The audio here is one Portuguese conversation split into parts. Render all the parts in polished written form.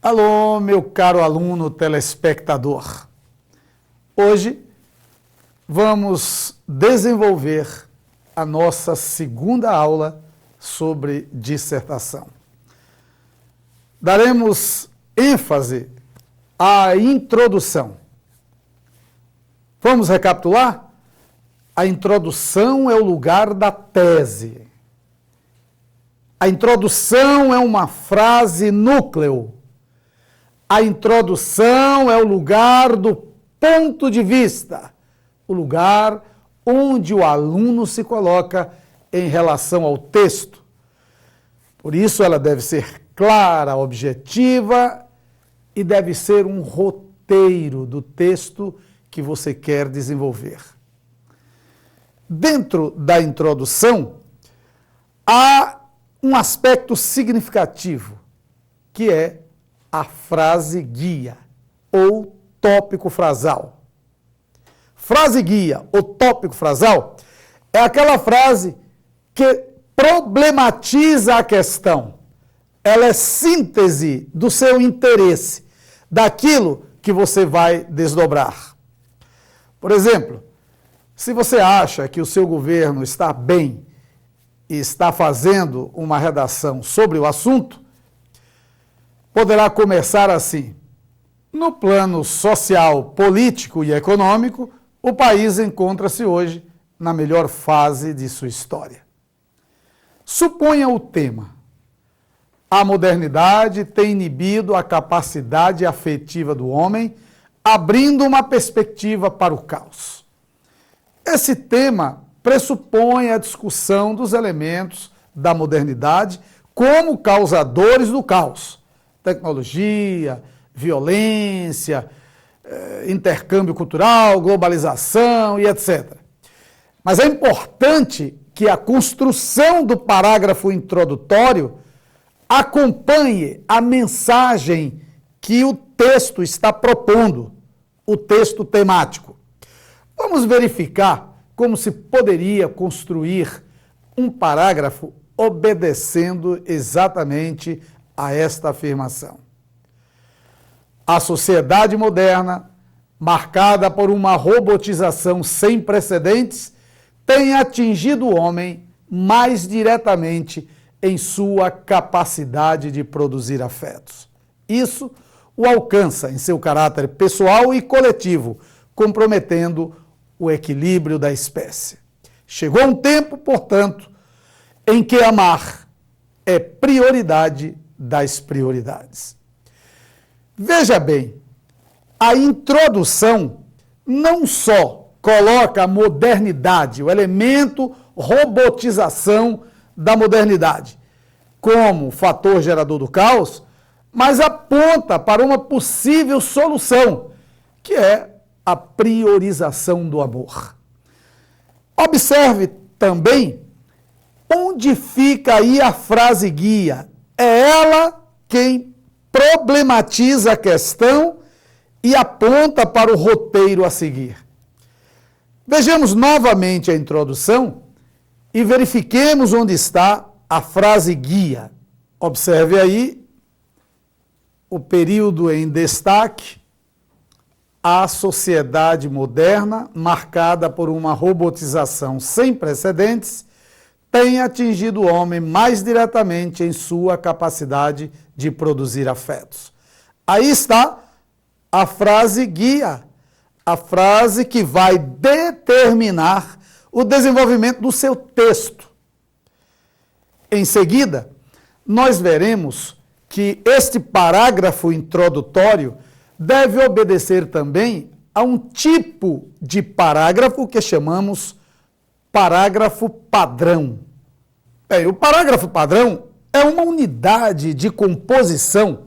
Alô, meu caro aluno telespectador. Hoje vamos desenvolver a nossa segunda aula sobre dissertação. Daremos ênfase à introdução. Vamos recapitular? A introdução é o lugar da tese. A introdução é uma frase núcleo. A introdução é o lugar do ponto de vista, o lugar onde o aluno se coloca em relação ao texto. Por isso ela deve ser clara, objetiva e deve ser um roteiro do texto que você quer desenvolver. Dentro da introdução, há um aspecto significativo, que é a frase guia ou tópico frasal. Frase guia ou tópico frasal é aquela frase que problematiza a questão. Ela é síntese do seu interesse, daquilo que você vai desdobrar. Por exemplo, se você acha que o seu governo está bem e está fazendo uma redação sobre o assunto, poderá começar assim: no plano social, político e econômico, o país encontra-se hoje na melhor fase de sua história. Suponha o tema: a modernidade tem inibido a capacidade afetiva do homem, abrindo uma perspectiva para o caos. Esse tema pressupõe a discussão dos elementos da modernidade como causadores do caos. Tecnologia, violência, intercâmbio cultural, globalização e etc. Mas é importante que a construção do parágrafo introdutório acompanhe a mensagem que o texto está propondo, o texto temático. Vamos verificar como se poderia construir um parágrafo obedecendo exatamente a esta afirmação. A sociedade moderna, marcada por uma robotização sem precedentes, tem atingido o homem mais diretamente em sua capacidade de produzir afetos. Isso o alcança em seu caráter pessoal e coletivo, comprometendo o equilíbrio da espécie. Chegou um tempo, portanto, em que amar é prioridade das prioridades. Veja bem, a introdução não só coloca a modernidade, o elemento robotização da modernidade, como fator gerador do caos, mas aponta para uma possível solução, que é a priorização do amor. Observe também onde fica aí a frase guia. É ela quem problematiza a questão e aponta para o roteiro a seguir. Vejamos novamente a introdução e verifiquemos onde está a frase guia. Observe aí o período em destaque: a sociedade moderna, marcada por uma robotização sem precedentes, tem atingido o homem mais diretamente em sua capacidade de produzir afetos. Aí está a frase guia, a frase que vai determinar o desenvolvimento do seu texto. Em seguida, nós veremos que este parágrafo introdutório deve obedecer também a um tipo de parágrafo que chamamos parágrafo padrão. O parágrafo padrão é uma unidade de composição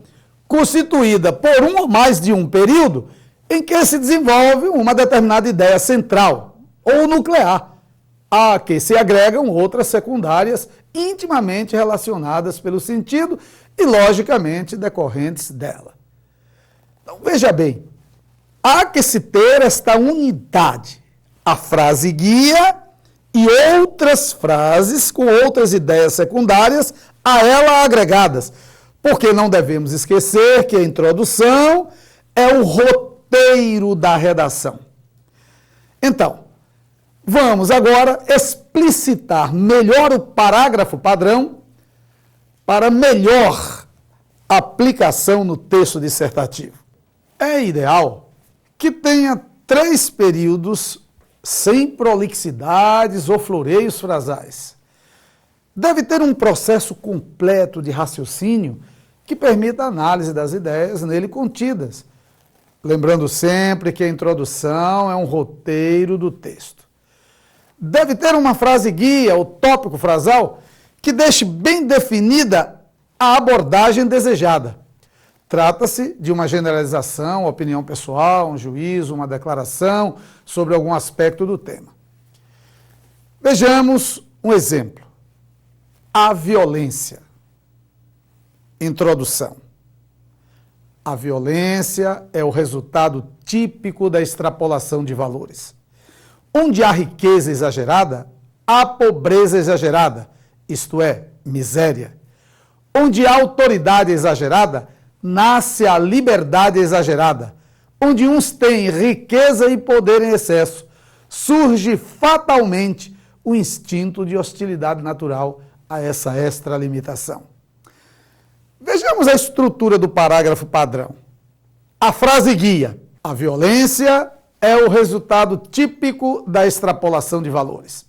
constituída por um ou mais de um período em que se desenvolve uma determinada ideia central ou nuclear, a que se agregam outras secundárias intimamente relacionadas pelo sentido e, logicamente, decorrentes dela. Então, veja bem, há que se ter esta unidade, a frase guia e outras frases com outras ideias secundárias a ela agregadas, Porque não devemos esquecer que a introdução é o roteiro da redação. Então, vamos agora explicitar melhor o parágrafo padrão para melhor aplicação no texto dissertativo. É ideal que tenha 3 períodos sem prolixidades ou floreios frasais. Deve ter um processo completo de raciocínio que permita a análise das ideias nele contidas. Lembrando sempre que a introdução é um roteiro do texto. Deve ter uma frase guia ou tópico frasal que deixe bem definida a abordagem desejada. Trata-se de uma generalização, opinião pessoal, um juízo, uma declaração sobre algum aspecto do tema. Vejamos um exemplo. A violência. Introdução. A violência é o resultado típico da extrapolação de valores. Onde há riqueza exagerada, há pobreza exagerada, isto é, miséria. Onde há autoridade exagerada, nasce a liberdade exagerada. Onde uns têm riqueza e poder em excesso, surge fatalmente o instinto de hostilidade natural a essa extralimitação. Vejamos a estrutura do parágrafo padrão. A frase guia. A violência é o resultado típico da extrapolação de valores.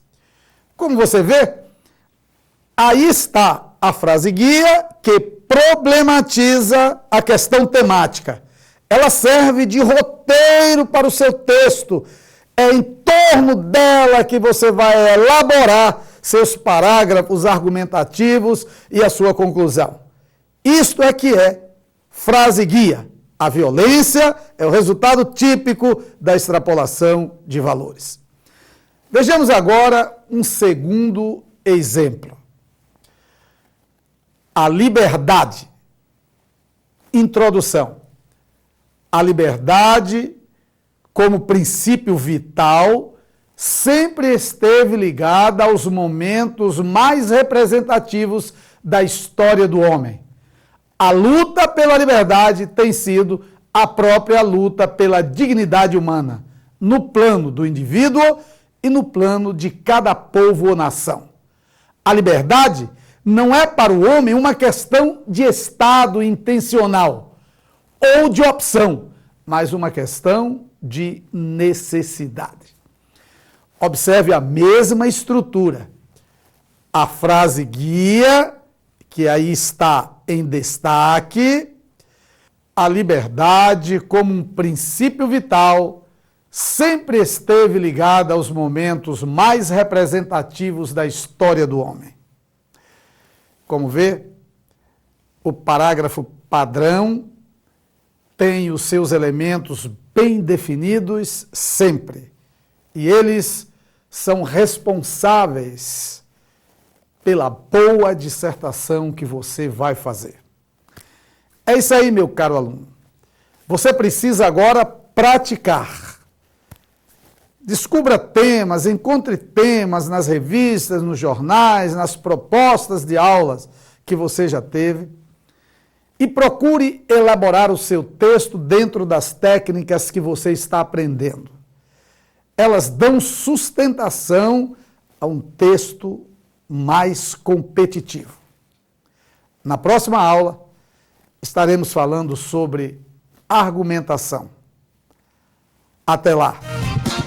Como você vê, aí está a frase guia que problematiza a questão temática. Ela serve de roteiro para o seu texto. É em torno dela que você vai elaborar seus parágrafos argumentativos e a sua conclusão. Isto é que é frase guia. A violência é o resultado típico da extrapolação de valores. Vejamos agora um segundo exemplo. A liberdade. Introdução. A liberdade, como princípio vital, sempre esteve ligada aos momentos mais representativos da história do homem. A luta pela liberdade tem sido a própria luta pela dignidade humana, no plano do indivíduo e no plano de cada povo ou nação. A liberdade não é para o homem uma questão de estado intencional ou de opção, mas uma questão de necessidade. Observe a mesma estrutura. A frase guia, que aí está em destaque, a liberdade como um princípio vital sempre esteve ligada aos momentos mais representativos da história do homem. Como vê, o parágrafo padrão tem os seus elementos bem definidos sempre, e eles são responsáveis pela boa dissertação que você vai fazer. É isso aí, meu caro aluno. Você precisa agora praticar. Descubra temas, encontre temas nas revistas, nos jornais, nas propostas de aulas que você já teve e procure elaborar o seu texto dentro das técnicas que você está aprendendo. Elas dão sustentação a um texto mais competitivo. Na próxima aula, estaremos falando sobre argumentação. Até lá!